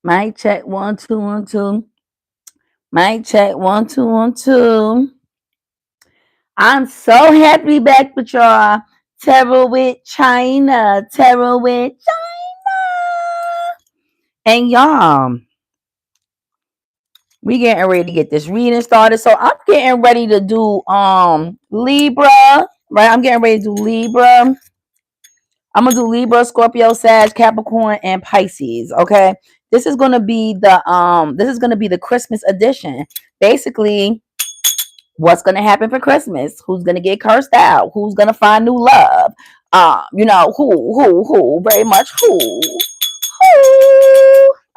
Mic check 1 2 1 2. Mic check 1 2 1 2. I'm so happy to be back with y'all. Tarot with China. Tarot with China. And y'all, we getting ready to get this reading started. So I'm getting ready to do Libra. Right? I'm getting ready to do Libra. I'm gonna do Libra, Scorpio, Sag, Capricorn, and Pisces. Okay. This is gonna be the Christmas edition. Basically, what's gonna happen for Christmas? Who's gonna get cursed out? Who's gonna find new love? Who, very much who.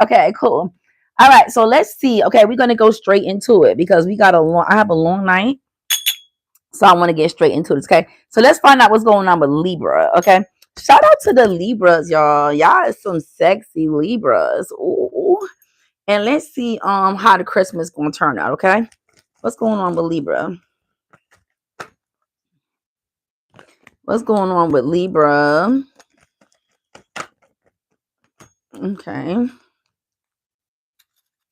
Okay, cool. All right, so let's see. Okay, we're gonna go straight into it because I have a long night. So I want to get straight into this. Okay. So let's find out what's going on with Libra. Okay. Shout out to the Libras, y'all. Y'all is some sexy Libras. Ooh. And let's see how the Christmas gonna turn out. Okay. What's going on with Libra? What's going on with Libra? Okay.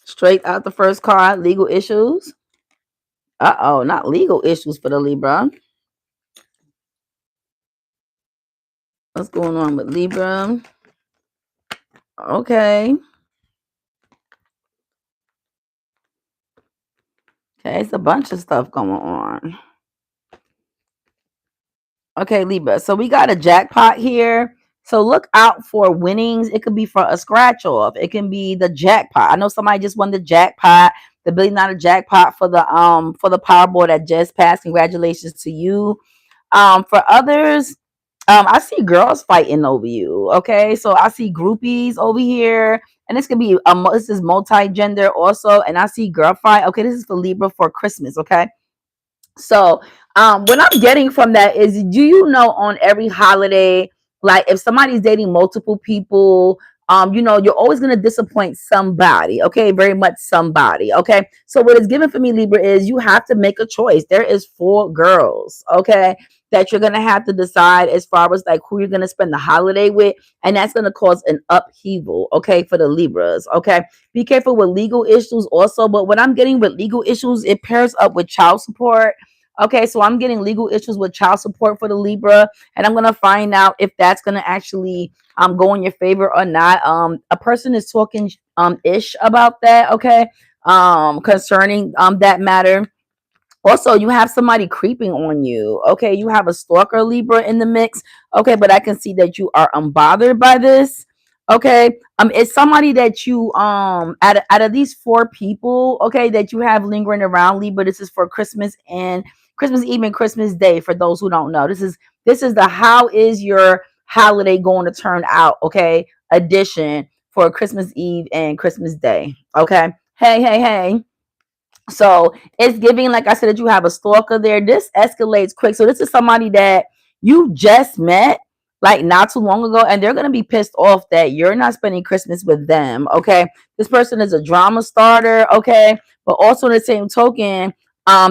Straight out the first card, legal issues. Uh-oh, not legal issues for the Libra. What's going on with Libra? Okay. Okay, it's a bunch of stuff going on. Okay, Libra. So we got a jackpot here. So look out for winnings. It could be for a scratch off. It can be the jackpot. I know somebody just won the jackpot, the $1 billion jackpot for the Powerball that just passed. Congratulations to you. For others, I see girls fighting over you. Okay, so I see groupies over here, and this could be this is multi-gender also, and I see girl fight. Okay, this is for Libra for Christmas. Okay. So, what I'm getting from that is, do you know on every holiday, like if somebody's dating multiple people, you're always gonna disappoint somebody. Okay, very much somebody. Okay, so what is given for me, Libra, is you have to make a choice. There is 4 girls. Okay, that you're gonna have to decide as far as like who you're gonna spend the holiday with, and that's gonna cause an upheaval. Okay, for the Libras. Okay, be careful with legal issues also. But what I'm getting with legal issues, it pairs up with child support. Okay, so I'm getting legal issues with child support for the Libra, and I'm gonna find out if that's gonna actually go in your favor or not. A person is talking ish about that, okay, concerning that matter. Also, you have somebody creeping on you. Okay, you have a stalker Libra in the mix. Okay, but I can see that you are unbothered by this. Okay, it's somebody that you out of these 4 people, okay, that you have lingering around Libra. This is for Christmas and Christmas Eve and Christmas Day. For those who don't know, this is the how is your holiday going to turn out? Okay, edition for Christmas Eve and Christmas Day. Okay, hey. So it's giving, like I said, that you have a stalker there. This escalates quick. So this is somebody that you just met like not too long ago, and they're gonna be pissed off that you're not spending Christmas with them. Okay. This person is a drama starter, okay, but also in the same token,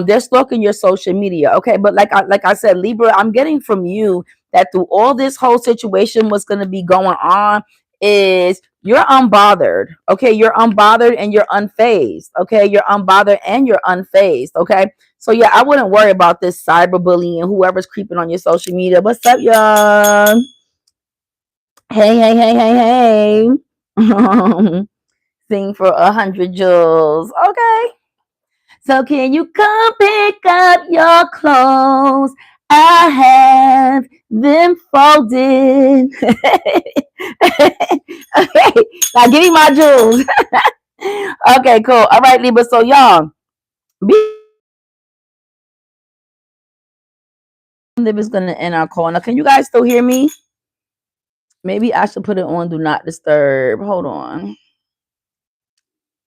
they're stalking your social media. Okay. But like I said, Libra, I'm getting from you that through all this whole situation, what's gonna be going on is you're unbothered. Okay, you're unbothered and you're unfazed. Okay, you're unbothered and you're unfazed. Okay, so yeah, I wouldn't worry about this cyberbullying and whoever's creeping on your social media. What's up, y'all? Hey. Sing for 100 jewels. Okay. So can you come pick up your clothes? I have them folded. Okay, now give me my jewels. Okay, cool. All right, Libra. So y'all, Libra's gonna end our call. Now, can you guys still hear me? Maybe I should put it on do not disturb. Hold on.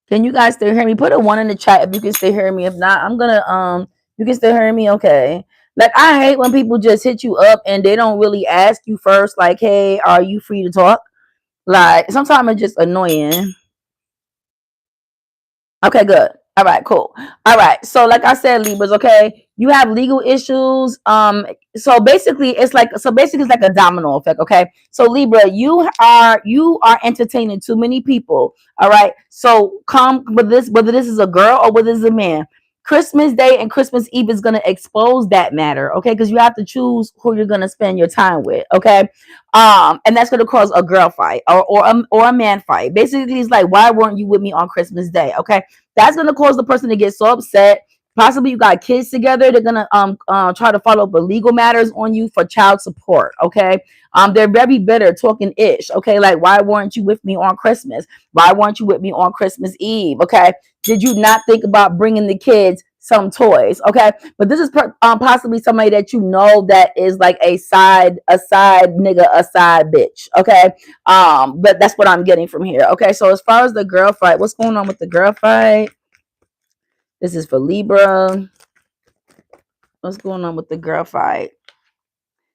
Can you guys still hear me? Put a 1 in the chat if you can still hear me. If not, I'm gonna you can still hear me. Okay. Like I hate when people just hit you up and they don't really ask you first, like, hey, are you free to talk? Like sometimes it's just annoying. Okay, good. All right, cool. All right. So like I said, Libras, okay, You have legal issues. So basically it's like a domino effect. Okay, so Libra, you are entertaining too many people. All right, so come with this, whether this is a girl or whether this is a man. Christmas Day and Christmas Eve is going to expose that matter, okay? Because you have to choose who you're going to spend your time with, okay? And that's going to cause a girl fight or a man fight. Basically, it's like, why weren't you with me on Christmas Day, okay? That's going to cause the person to get so upset. Possibly you got kids together. They're gonna try to follow up with legal matters on you for child support, okay? They're very bitter, talking ish, okay? Like, why weren't you with me on Christmas? Why weren't you with me on Christmas Eve, okay? Did you not think about bringing the kids some toys, okay? But this is possibly somebody that you know that is like a side nigga, a side bitch, okay? But that's what I'm getting from here, okay? So as far as the girl fight, what's going on with the girl fight? This is for Libra. What's going on with the girl fight?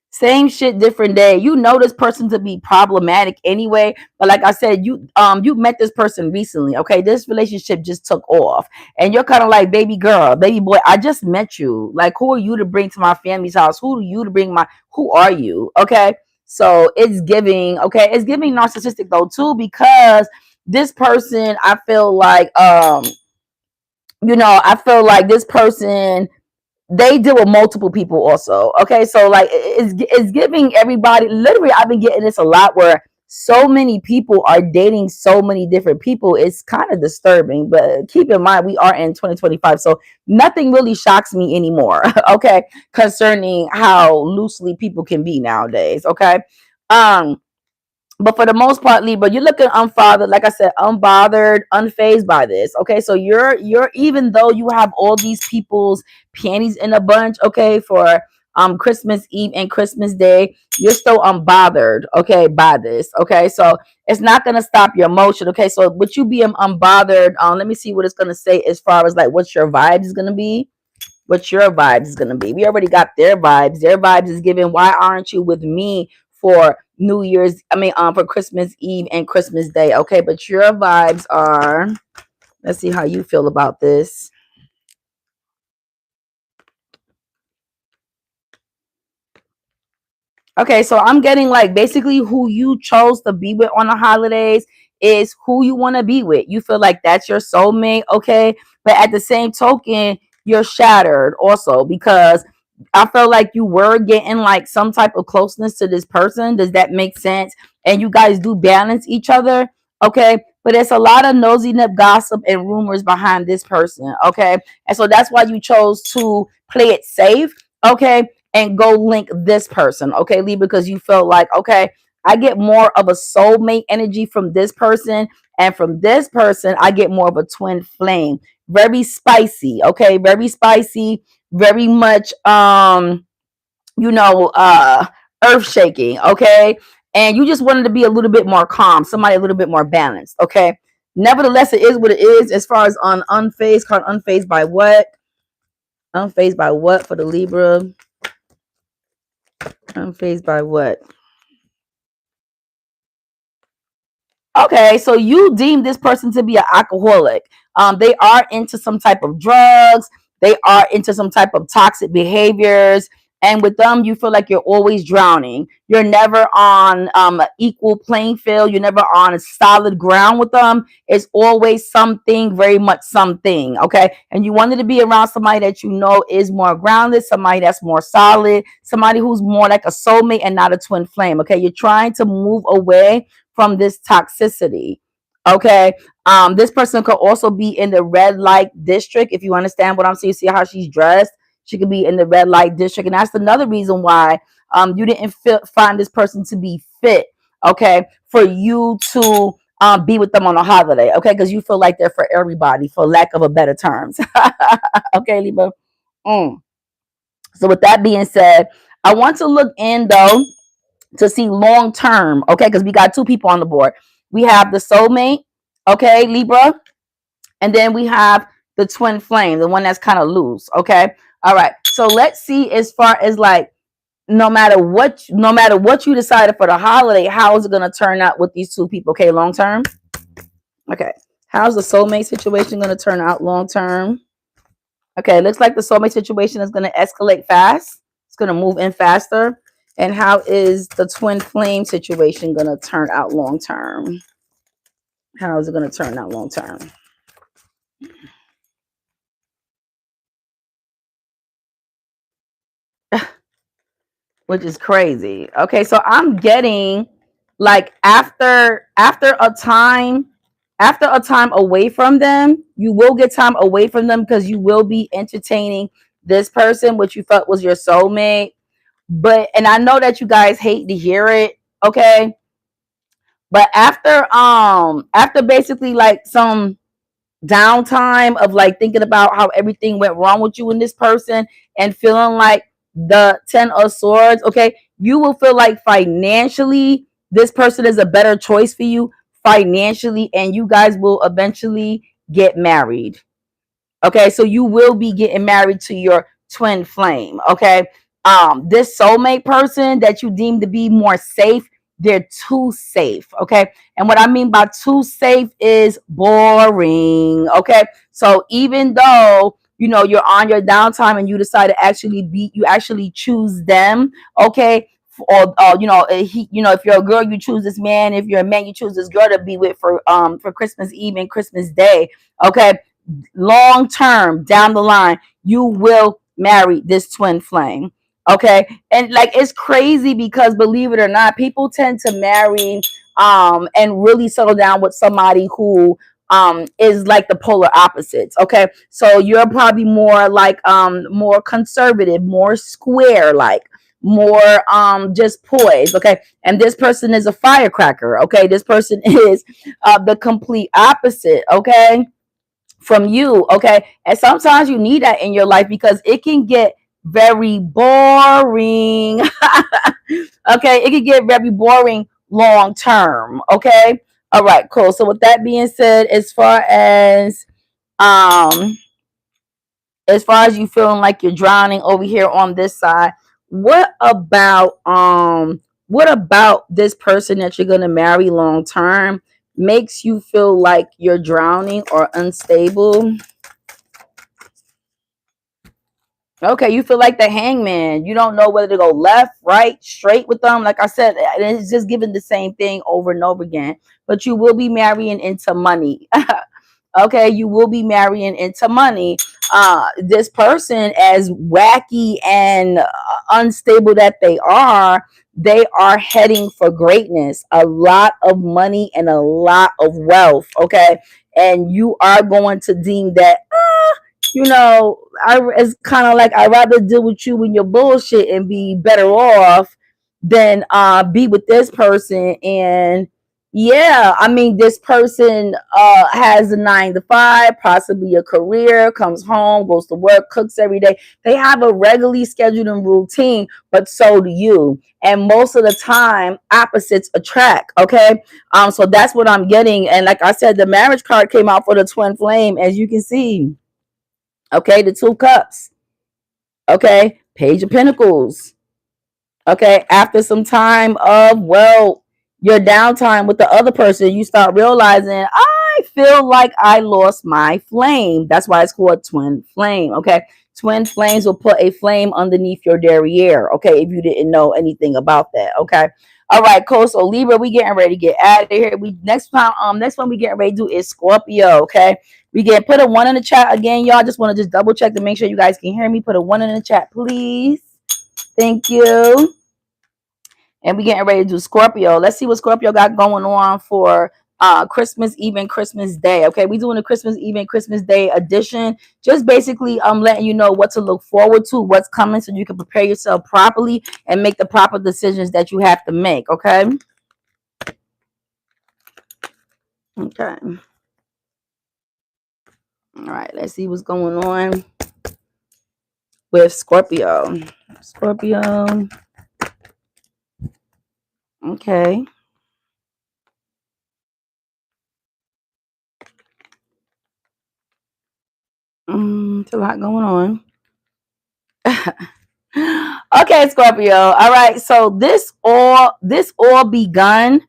Same shit, different day. You know this person to be problematic anyway, but like I said, you met this person recently, okay? This relationship just took off, and you're kind of like, baby girl, baby boy, I just met you. Like, who are you to bring to my family's house? Who are you to bring my? Who are you? Okay, so it's giving, okay, it's giving narcissistic though too, because this person, I feel like, I feel like this person, they deal with multiple people also. Okay, so like it's giving everybody. Literally, I've been getting this a lot where so many people are dating so many different people. It's kind of disturbing, but keep in mind we are in 2025, so nothing really shocks me anymore. Okay, concerning how loosely people can be nowadays. Okay, um but for the most part, Libra, you're looking unfathered, like I said, unbothered, unfazed by this. Okay, so you're even though you have all these people's panties in a bunch, okay, for Christmas Eve and Christmas Day, you're still unbothered, okay, by this. Okay, so it's not gonna stop your emotion. Okay, so with you being unbothered, let me see what it's gonna say as far as like what your vibes is gonna be. What your vibes is gonna be. We already got their vibes. Their vibes is given. Why aren't you with me for New Year's? For Christmas Eve and Christmas Day. Okay, but your vibes are. Let's see how you feel about this. Okay, so I'm getting like basically who you chose to be with on the holidays is who you want to be with. You feel like that's your soulmate, okay? But at the same token, you're shattered also because I felt like you were getting like some type of closeness to this person. Does that make sense? And you guys do balance each other, okay? But it's a lot of nosy nip gossip and rumors behind this person, okay? And so that's why you chose to play it safe, okay? And go link this person, okay, Lee, because you felt like, okay, I get more of a soulmate energy from this person, and from this person, I get more of a twin flame. Very spicy, okay, very spicy, very much, you know, earth shaking, okay, and you just wanted to be a little bit more calm, somebody a little bit more balanced, okay. Nevertheless, it is what it is. As far as on unfazed, called unfazed by what? Unfazed by what for the Libra? Unfazed by what? Okay, so you deem this person to be an alcoholic. They are into some type of drugs. They are into some type of toxic behaviors. And with them, you feel like you're always drowning. You're never on an equal playing field. You're never on solid ground with them. It's always something, very much something. Okay. And you wanted to be around somebody that you know is more grounded, somebody that's more solid, somebody who's more like a soulmate and not a twin flame. Okay. You're trying to move away from this toxicity. Okay. This person could also be in the red light district. If you understand what I'm saying, you see how she's dressed. She could be in the red light district, and that's another reason why you didn't find this person to be fit. Okay, for you to be with them on a holiday. Okay, because you feel like they're for everybody, for lack of a better terms. Okay, Libra. Mm. So with that being said, I want to look in though to see long term, okay? Because we got two people on the board. We have the soulmate, okay, Libra, and then we have the twin flame, the one that's kind of loose, okay? All right. So let's see as far as like no matter what you decided for the holiday, how is it gonna turn out with these two people? Okay, long term. Okay. How's the soulmate situation gonna turn out long term? Okay, looks like the soulmate situation is going to escalate fast. It's going to move in faster. And how is the twin flame situation going to turn out long term? How is it going to turn out long term? Which is crazy. Okay, so I'm getting like after a time away from them, you will get time away from them because you will be entertaining this person, which you felt was your soulmate. But and I know that you guys hate to hear it, okay? But after basically like some downtime of like thinking about how everything went wrong with you and this person and feeling like the 10 of swords, okay, you will feel like financially this person is a better choice for you financially, and you guys will eventually get married. Okay, so you will be getting married to your twin flame. Okay, this soulmate person that you deem to be more safe, they're too safe. Okay, and what I mean by too safe is boring. Okay, so even though you know you're on your downtime and you decide to actually be, you actually choose them. Okay, or you know, you know, if you're a girl, you choose this man. If you're a man, you choose this girl to be with for Christmas Eve and Christmas Day. Okay, long term down the line, you will marry this twin flame. Okay. And like it's crazy because believe it or not, people tend to marry and really settle down with somebody who is like the polar opposites. Okay. So you're probably more like more conservative, more square, like more just poised. Okay. And this person is a firecracker. Okay. This person is the complete opposite. Okay, from you. Okay, and sometimes you need that in your life because it can get very boring. Okay, it can get very boring long term. Okay, all right, cool. So with that being said, um as far as you feeling like you're drowning over here on this side, what about this person that you're going to marry long term makes you feel like you're drowning or unstable? Okay, you feel like the hangman. You don't know whether to go left, right, straight with them. Like I said, it's just giving the same thing over and over again. But you will be marrying into money. Okay, you will be marrying into money. This person, as wacky and unstable that they are heading for greatness, a lot of money and a lot of wealth. Okay, and you are going to deem that you know, it's kind of like I'd rather deal with you and your bullshit and be better off than be with this person. And yeah, I mean, this person has a 9 to 5, possibly a career, comes home, goes to work, cooks every day. They have a regularly scheduled and routine, but so do you. And most of the time, opposites attract. Okay, so that's what I'm getting. And like I said, the marriage card came out for the twin flame, as you can see. Okay, the 2 cups. Okay, page of pentacles. Okay, after some time of, well, your downtime with the other person, you start realizing, I feel like I lost my flame. That's why it's called twin flame. Okay, twin flames will put a flame underneath your derriere. Okay, if you didn't know anything about that. Okay, all right, cool. So Libra, we getting ready to get out of here. We next one we getting ready to do is Scorpio. Okay, we get put a 1 in the chat again, y'all. Just want to just double check to make sure you guys can hear me. Put a 1 in the chat, please. Thank you. And we getting ready to do Scorpio. Let's see what Scorpio got going on for Christmas Eve and Christmas Day. Okay, we doing a Christmas Eve and Christmas Day edition. Just basically letting you know what to look forward to, what's coming, so you can prepare yourself properly and make the proper decisions that you have to make. Okay. Okay. All right. Let's see what's going on with Scorpio. Scorpio. Okay. It's a lot going on. Okay, Scorpio. All right. So this all begun,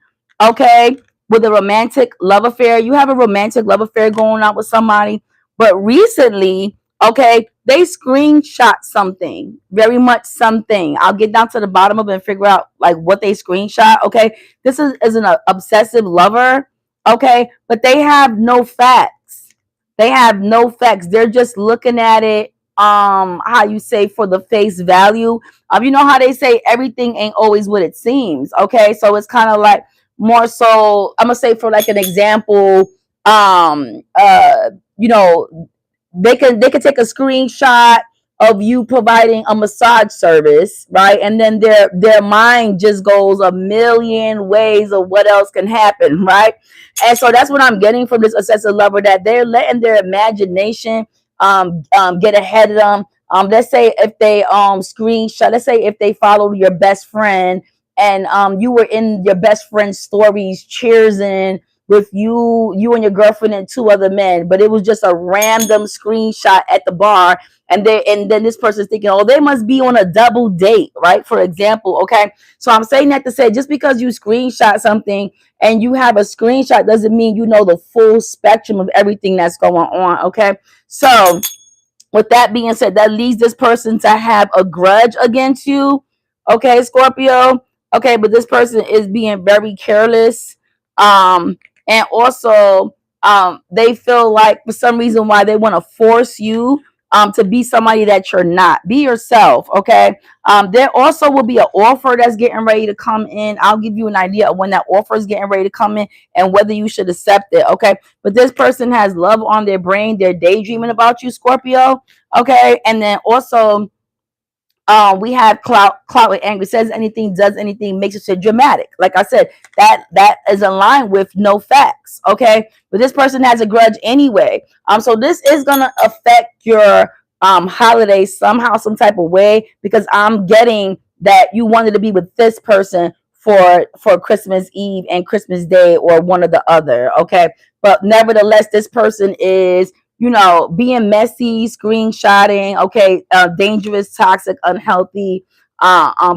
okay, with a romantic love affair. You have a romantic love affair going on with somebody, but recently Okay, they screenshot something, very much something. I'll get down to the bottom of it and figure out like what they screenshot. Okay, this is an obsessive lover. Okay, but they have no facts. They have no facts. They're just looking at it. How you say, for the face value. You know how they say everything ain't always what it seems. Okay, so it's kind of like more so. I'm gonna say for like an example. You know, they can take a screenshot of you providing a massage service, right? And then their mind just goes a million ways of what else can happen, right? And so that's what I'm getting from this obsessive lover, that they're letting their imagination get ahead of them. Let's say if they screenshot, let's say if they follow your best friend and you were in your best friend's stories cheersing with you and your girlfriend and two other men, but it was just a random screenshot at the bar, and then this person's thinking, oh, they must be on a double date, right? For example, okay. So I'm saying that to say, just because you screenshot something and you have a screenshot doesn't mean you know the full spectrum of everything that's going on, okay? So with that being said, that leads this person to have a grudge against you, okay, Scorpio. Okay, but this person is being very careless. And also they feel like for some reason why they want to force you to be somebody that you're not. Be yourself, okay? There also will be an offer that's getting ready to come in. I'll give you an idea of when that offer is getting ready to come in and whether you should accept it, okay? But this person has love on their brain. They're daydreaming about you, Scorpio, okay? And then also we have clout with angry, says anything, does anything, makes it so dramatic. Like I said, that is aligned with no facts, okay? But this person has a grudge anyway. So this is gonna affect your holiday somehow, some type of way, because I'm getting that you wanted to be with this person for Christmas Eve and Christmas Day, or one or the other, okay? But nevertheless, this person is, you know, being messy, screenshotting, okay, dangerous, toxic, unhealthy,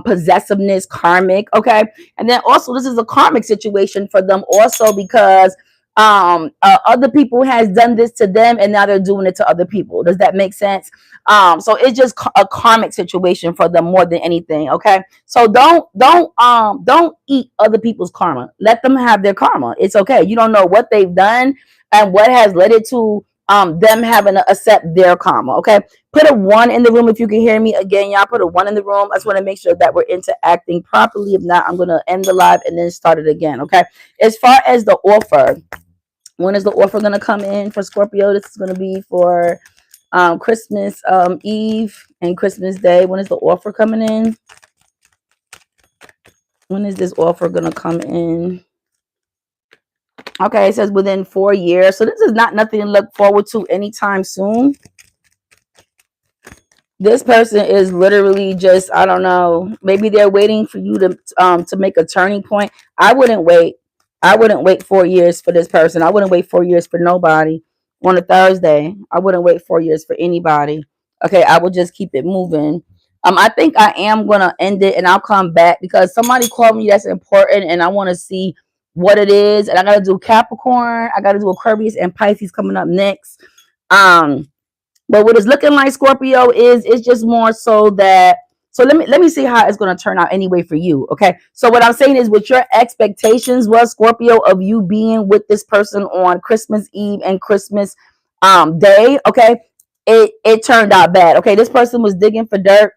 possessiveness, karmic, okay. And then also this is a karmic situation for them also, because other people has done this to them and now they're doing it to other people. Does that make sense? So it's just a karmic situation for them more than anything, okay. So don't eat other people's karma. Let them have their karma. It's okay. You don't know what they've done and what has led it to them having to accept their karma, okay. Put a 1 in the room if you can hear me. Again, y'all, put a 1 in the room. I just want to make sure that we're interacting properly. If not, I'm going to end the live and then start it again, okay. As far as the offer, when is the offer going to come in for Scorpio? This is going to be for Christmas Eve and Christmas Day. When is the offer coming in? When is this offer going to come in? Okay, it says within 4 years. So this is not nothing to look forward to anytime soon. This person is literally just, I don't know, maybe they're waiting for you to make a turning point. I wouldn't wait. I wouldn't wait 4 years for this person. I wouldn't wait 4 years for nobody on a Thursday. I wouldn't wait 4 years for anybody. Okay, I would just keep it moving. I think I am gonna end it and I'll come back because somebody called me that's important and I want to see what it is. And I gotta do Capricorn, I gotta do Aquarius and Pisces coming up next. But what it's looking like, Scorpio, is it's just more so that, so let me see how it's going to turn out anyway for you, okay? So what I'm saying is, what your expectations was, Scorpio, of you being with this person on Christmas Eve and Christmas Day, okay, it turned out bad, okay? This person was digging for dirt,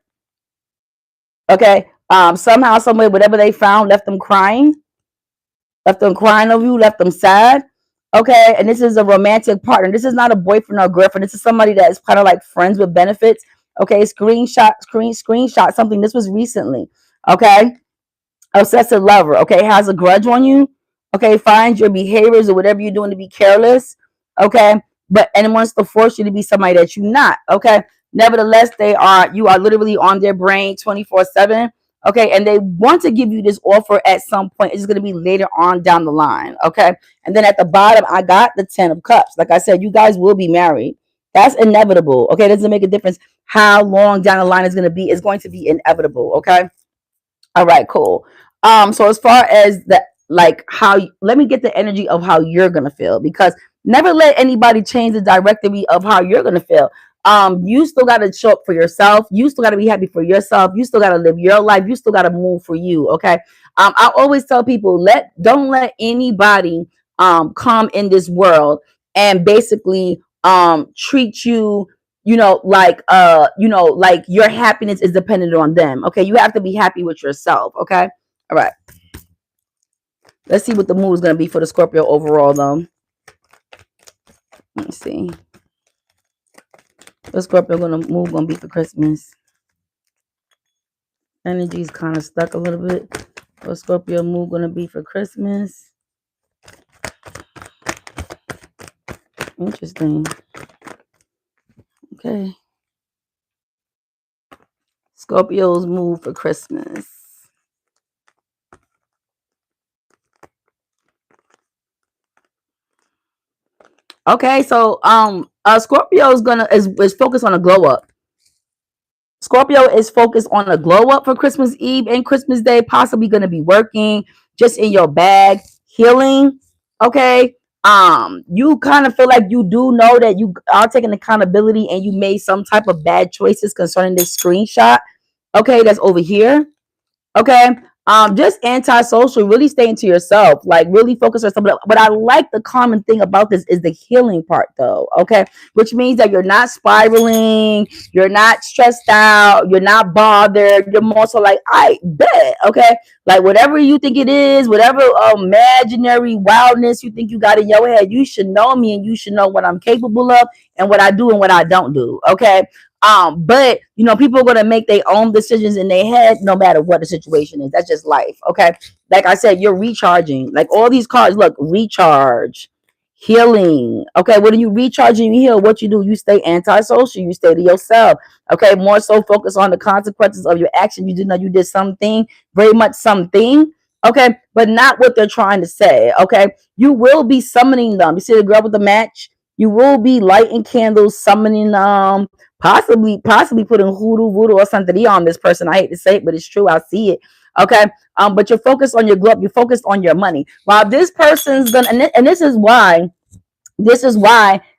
okay? Somehow, someway, whatever they found left them crying over you, left them sad. Okay, and this is a romantic partner. This is not a boyfriend or girlfriend. This is somebody that is kind of like friends with benefits. Okay, screenshot something. This was recently. Okay, obsessive lover. Okay, has a grudge on you. Okay, finds your behaviors or whatever you're doing to be careless. Okay, but and wants to force you to be somebody that you're not. Okay, nevertheless, you are literally on their brain 24/7. Okay, and they want to give you this offer at some point. It's going to be later on down the line. Okay, and then at the bottom, I got the 10 of Cups. Like I said, you guys will be married. That's inevitable. Okay, it doesn't make a difference how long down the line it's going to be. It's going to be inevitable. Okay. All right, cool. So as far as the like let me get the energy of how you're gonna feel, because never let anybody change the directory of how you're gonna feel. You still got to show up for yourself. You still got to be happy for yourself. You still got to live your life. You still got to move for you. Okay. I always tell people, don't let anybody come in this world and basically treat you, like your happiness is dependent on them. Okay. You have to be happy with yourself. Okay. All right. Let's see what the move is going to be for the Scorpio overall, though. Let's see. The Scorpio going to be for Christmas. Energy's kind of stuck a little bit. What Scorpio move going to be for Christmas? Interesting. Okay. Scorpio's move for Christmas. Okay, so Scorpio is focused on a glow up. Scorpio is focused on a glow up for Christmas Eve and Christmas Day, possibly going to be working just in your bag, healing. Okay. You kind of feel like you do know that you are taking accountability and you made some type of bad choices concerning this screenshot. Okay, that's over here. Okay. Just antisocial, really staying to yourself, like really focus on something. But I like the common thing about this is the healing part though. Okay. Which means that you're not spiraling, you're not stressed out, you're not bothered, you're more so like, I bet. Okay. Like whatever you think it is, whatever imaginary wildness you think you got in your head, you should know me and you should know what I'm capable of and what I do and what I don't do. Okay. But people are gonna make their own decisions in their head, no matter what the situation is. That's just life. Okay. Like I said, you're recharging. Like all these cards, look, recharge, healing. Okay. When you recharge and you heal, what you do, you stay antisocial, you stay to yourself. Okay. More so focus on the consequences of your action. You did know you did something, very much something. Okay, but not what they're trying to say. Okay. You will be summoning them. You see the girl with the match? You will be lighting candles, summoning them. Possibly putting hoodoo, voodoo, or something on this person. I hate to say it, but it's true. I see it. Okay. But you're focused on your glow up. You're focused on your money. While this person's gonna, and this is why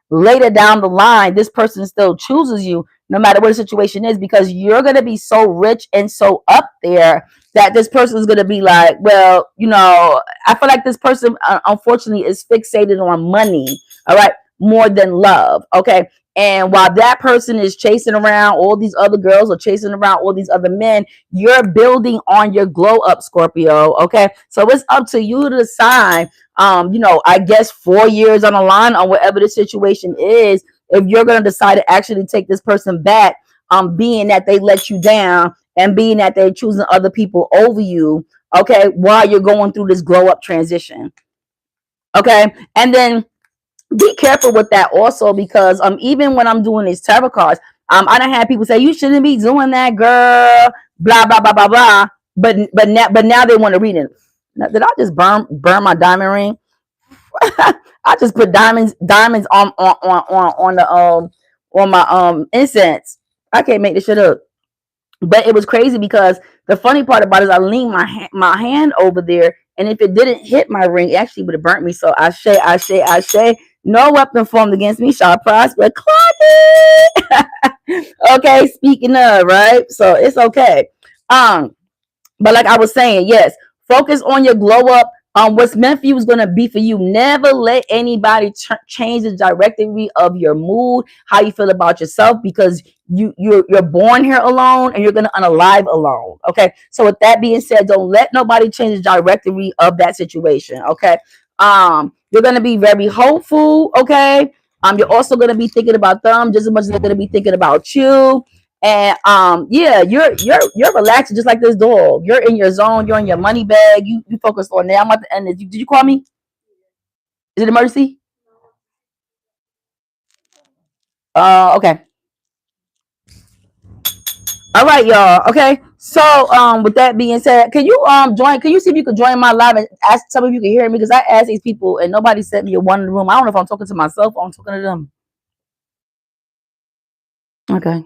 later down the line, this person still chooses you, no matter what the situation is, because you're gonna be so rich and so up there that this person is gonna be like, well, I feel like this person, unfortunately, is fixated on money. All right, more than love. Okay. And while that person is chasing around all these other girls or chasing around all these other men, you're building on your glow up, Scorpio. Okay. So it's up to you to decide, I guess 4 years on the line or whatever the situation is, if you're going to decide to actually take this person back, being that they let you down and being that they're choosing other people over you. Okay. While you're going through this glow up transition. Okay. And then, be careful with that also, because even when I'm doing these tarot cards, I done had people say you shouldn't be doing that, girl, blah blah blah blah blah. But now they want to read it. Now, did I just burn my diamond ring? I just put diamonds on the on my incense. I can't make this shit up. But it was crazy because the funny part about it is I leaned my hand over there, and if it didn't hit my ring, it actually would have burnt me. So I say, no weapon formed against me shall prosper. Clock it. Okay, speaking of, right? So it's okay. But like I was saying, yes, focus on your glow up. What's meant for you is going to be for you. Never let anybody change the trajectory of your mood, how you feel about yourself, because you're born here alone and you're going to unalive alone. Okay. So with that being said, don't let nobody change the trajectory of that situation. Okay. You're going to be very hopeful. Okay. You're also going to be thinking about them just as much as they're going to be thinking about you. And yeah, you're relaxed just like this dog. You're in your zone. You're in your money bag. You focus on that. I'm at the end. Did you call me? Is it an emergency? Okay. All right, y'all. Okay. So with that being said, can you join? Can you see if you could join my live and ask some of you can hear me, because I asked these people and nobody sent me a one in the room. I don't know if I'm talking to myself or I'm talking to them. Okay.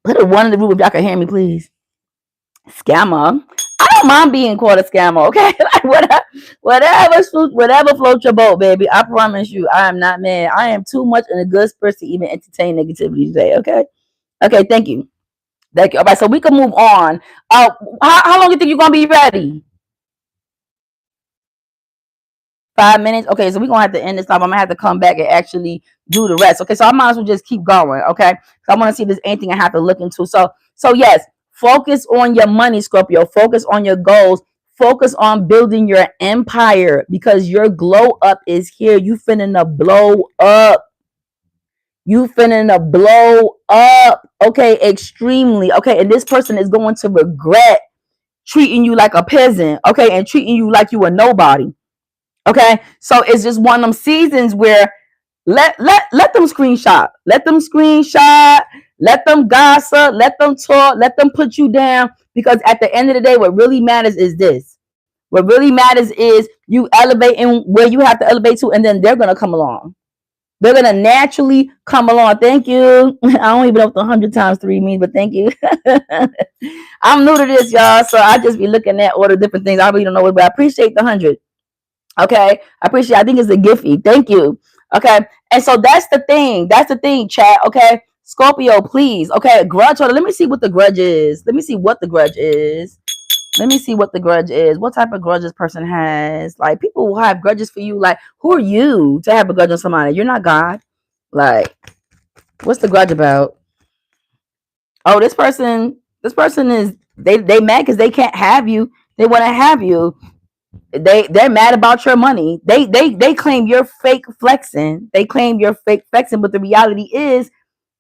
Put a one in the room if y'all can hear me, please. Scammer. I don't mind being called a scammer, okay? Like whatever floats your boat, baby. I promise you, I am not mad. I am too much in a good spirit to even entertain negativity today, okay? Okay, thank you. Thank you. All right, so we can move on. How long do you think you're gonna be ready? 5 minutes. Okay, so we're gonna have to end this time. I'm gonna have to come back and actually do the rest. Okay, so I might as well just keep going. Okay, so I want to see if there's anything I have to look into. So yes, focus on your money, Scorpio. Focus on your goals. Focus on building your empire because your glow up is here. You finna blow up. You finna blow up. Okay, extremely. Okay, and this person is going to regret treating you like a peasant. Okay, and treating you like you a nobody. Okay, so it's just one of them seasons where let them screenshot, let them gossip, let them talk, let them put you down. Because at the end of the day, what really matters is this. What really matters is you elevating where you have to elevate to, and then they're gonna come along. They're gonna naturally come along. Thank you. I don't even know what the 100 times 3 means, but thank you. I'm new to this, y'all, so I just be looking at all the different things. I really don't know it, but I appreciate the 100. Okay, I appreciate. I think it's a gifty. Thank you. Okay, and so that's the thing. That's the thing, chat. Okay, Scorpio, please. Okay, grudge holder. Let me see what the grudge is. Let me see what the grudge is. Let me see what the grudge is. What type of grudge this person has? Like people who have grudges for you. Like who are you to have a grudge on somebody? You're not God. Like what's the grudge about? Oh, this person. This person is they mad because they can't have you. They want to have you. They're mad about your money. They claim you're fake flexing. They claim you're fake flexing, but the reality is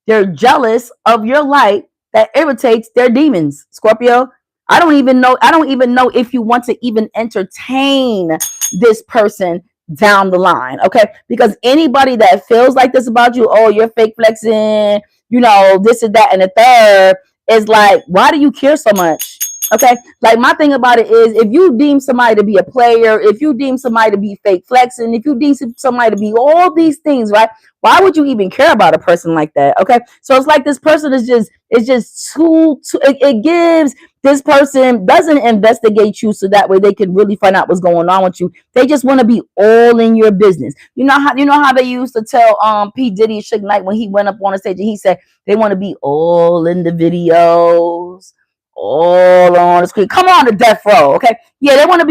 they're jealous of your light that irritates their demons. Scorpio, I don't even know if you want to even entertain this person down the line. Okay? Because anybody that feels like this about you, oh, you're fake flexing, this and that and the third, is like, why do you care so much? Okay, like my thing about it is if you deem somebody to be a player, if you deem somebody to be fake flexing, if you deem somebody to be all these things, right? Why would you even care about a person like that? Okay, so it's like this person is just too it gives this person doesn't investigate you so that way they can really find out what's going on with you. They just want to be all in your business. You know how they used to tell P. Diddy and Suge Knight when he went up on the stage and he said they want to be all in the videos, all on the screen. Come on to death row, okay? Yeah, they want to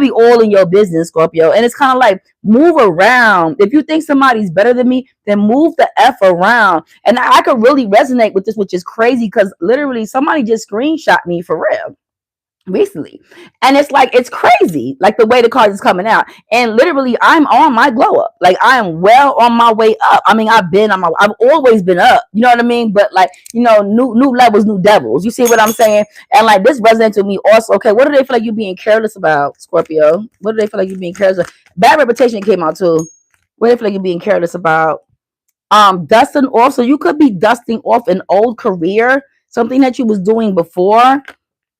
be all in your business, Scorpio. And it's kind of like move around. If you think somebody's better than me, then move the F around. And I could really resonate with this, which is crazy because literally somebody just screenshot me for real recently, and it's like it's crazy like the way the card is coming out, and literally I'm on my glow up. Like I am well on my way up. I mean, I've always been up, you know what I mean, but like, new levels, new devils, you see what I'm saying? And like this resonates with me also. Okay, what do they feel like you being careless about, Scorpio? What do they feel like you being careless about? Bad reputation came out too. What do they feel like you being careless about? Dusting off. So you could be dusting off an old career, something that you was doing before,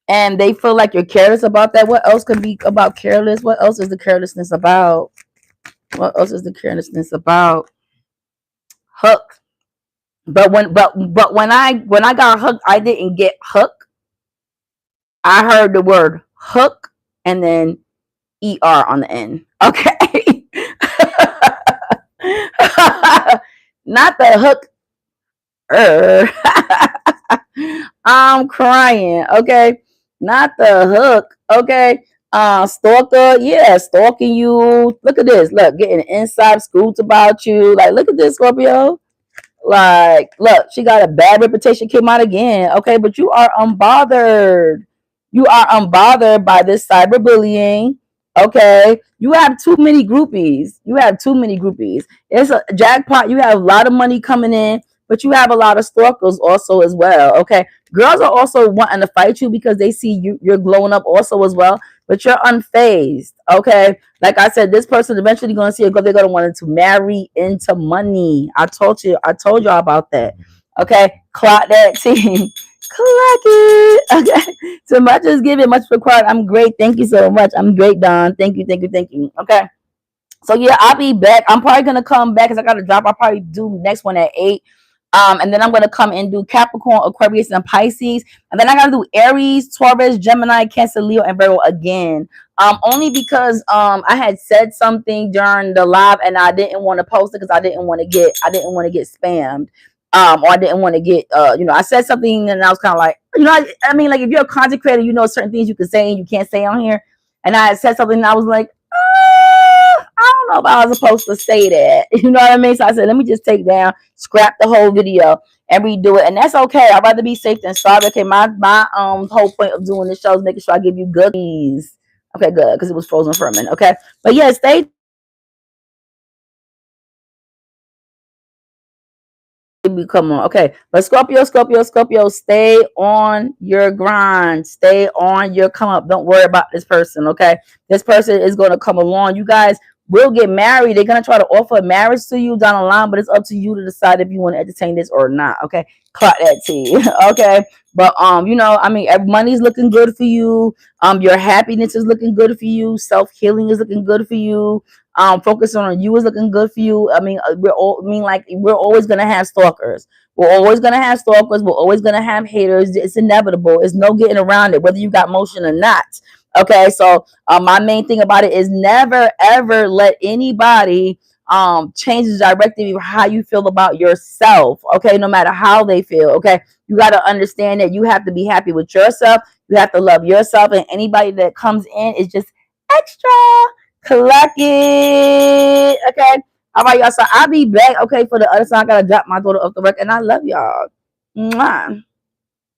and they feel like you're careless about that. What else could be about careless? What else is the carelessness about? What else is the carelessness about? Hook. But when I got hooked, I didn't get hooked. I heard the word hook and then ER on the end. Okay. Not the hook. I'm crying. Okay. Not the hook. Okay. Stalker, yeah, stalking you. Look at this. Look, getting inside scoops about you. Like, look at this, Scorpio. Like, look, she got a bad reputation, came out again. Okay, but you are unbothered. You are unbothered by this cyberbullying. Okay, you have too many groupies. You have too many groupies. It's a jackpot. You have a lot of money coming in, but you have a lot of stalkers also as well. Okay, girls are also wanting to fight you because they see you're glowing up also as well, but you're unfazed. Okay, like I said, this person eventually going to see a girl they're going to want to marry into money. I told y'all about that. Okay, clock that team. Clock it. Okay, so much is given, much required. I'm great. Thank you so much. I'm great, Don. Thank you, thank you, thank you. Okay, so yeah, I'll be back. I'm probably gonna come back because I got to drop. I'll probably do next one at 8. And then I'm gonna come and do Capricorn, Aquarius, and Pisces. And then I gotta do Aries, Taurus, Gemini, Cancer, Leo, and Virgo again. Only because I had said something during the live and I didn't want to post it because I didn't want to get spammed. Or I didn't want to get I said something and I was kind of like, I mean, like if you're a content creator, you know certain things you can say and you can't say on here. And I had said something and I was like, I don't know if I was supposed to say that. You know what I mean? So I said, let me just take down, scrap the whole video and redo it. And that's okay. I'd rather be safe than sorry. Okay, my whole point of doing this show is making sure I give you good news. Okay, good, because it was frozen for a minute. Okay. But yeah, stay come on. Okay. But Scorpio, stay on your grind. Stay on your come up. Don't worry about this person. Okay. This person is going to come along. You guys will get married. They're going to try to offer marriage to you down the line, but it's up to you to decide if you want to entertain this or not. Okay. Clock that T. Okay. But I mean, money's looking good for you. Your happiness is looking good for you. Self-healing is looking good for you. Focusing on you is looking good for you. I mean, we're always gonna have stalkers. We're always gonna have stalkers. We're always gonna have haters. It's inevitable. It's no getting around it, whether you got motion or not. Okay, so my main thing about it is never ever let anybody change the directive of how you feel about yourself. Okay, no matter how they feel. Okay, you got to understand that you have to be happy with yourself. You have to love yourself, and anybody that comes in is just extra. Collect it. Okay. All right, y'all. So I'll be back. Okay, for the other side. I gotta drop my daughter off the work, and I love y'all. Mwah.